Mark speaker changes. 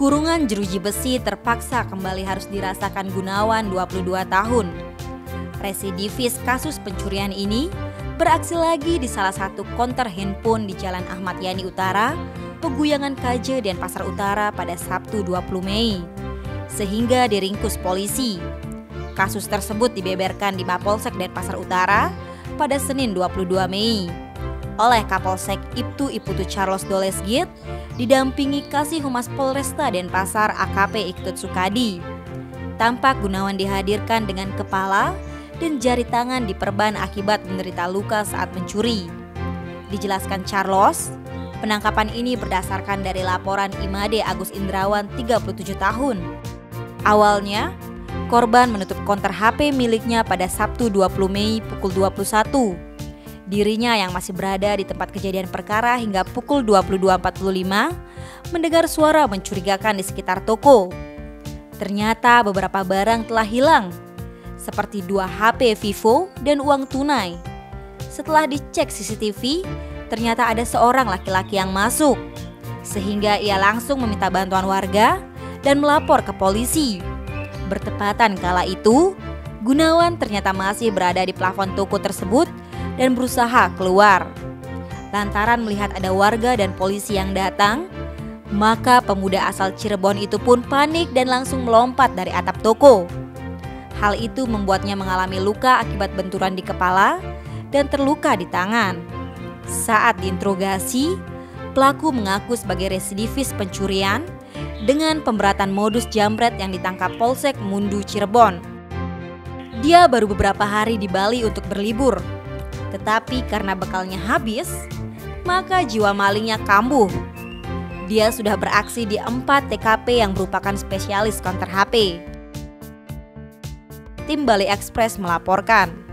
Speaker 1: Kurungan jeruji besi terpaksa kembali harus dirasakan Gunawan 22 tahun. Residivis kasus pencurian ini beraksi lagi di salah satu konter handphone di Jalan Ahmad Yani Utara, Peguyangan KJ Denpasar Utara pada Sabtu 20 Mei. Sehingga diringkus polisi. Kasus tersebut dibeberkan di Mapolsek Denpasar Utara pada Senin 22 Mei. Oleh Kapolsek Ibtu Iputu Charles Dolesgiet didampingi Kasih Humas Polresta Denpasar AKP Iktut Sukadi. Tampak Gunawan dihadirkan dengan kepala dan jari tangan diperban akibat menderita luka saat mencuri. Dijelaskan Charles, penangkapan ini berdasarkan dari laporan Imade Agus Indrawan 37 tahun. Awalnya, korban menutup konter HP miliknya pada Sabtu 20 Mei pukul 21. Dirinya yang masih berada di tempat kejadian perkara hingga pukul 22.45 mendengar suara mencurigakan di sekitar toko. Ternyata beberapa barang telah hilang, seperti 2 HP Vivo dan uang tunai. Setelah dicek CCTV, ternyata ada seorang laki-laki yang masuk, sehingga ia langsung meminta bantuan warga dan melapor ke polisi. Bertepatan kala itu, Gunawan ternyata masih berada di plafon toko tersebut dan berusaha keluar. Lantaran melihat ada warga dan polisi yang datang, maka pemuda asal Cirebon itu pun panik dan langsung melompat dari atap toko. Hal itu membuatnya mengalami luka akibat benturan di kepala dan terluka di tangan. Saat diinterogasi, pelaku mengaku sebagai residivis pencurian dengan pemberatan modus jambret yang ditangkap Polsek Mundu Cirebon. Dia baru beberapa hari di Bali untuk berlibur. Tetapi karena bekalnya habis, maka jiwa malingnya kambuh. Dia sudah beraksi di 4 TKP yang merupakan spesialis konter HP. Tim Bali Express melaporkan.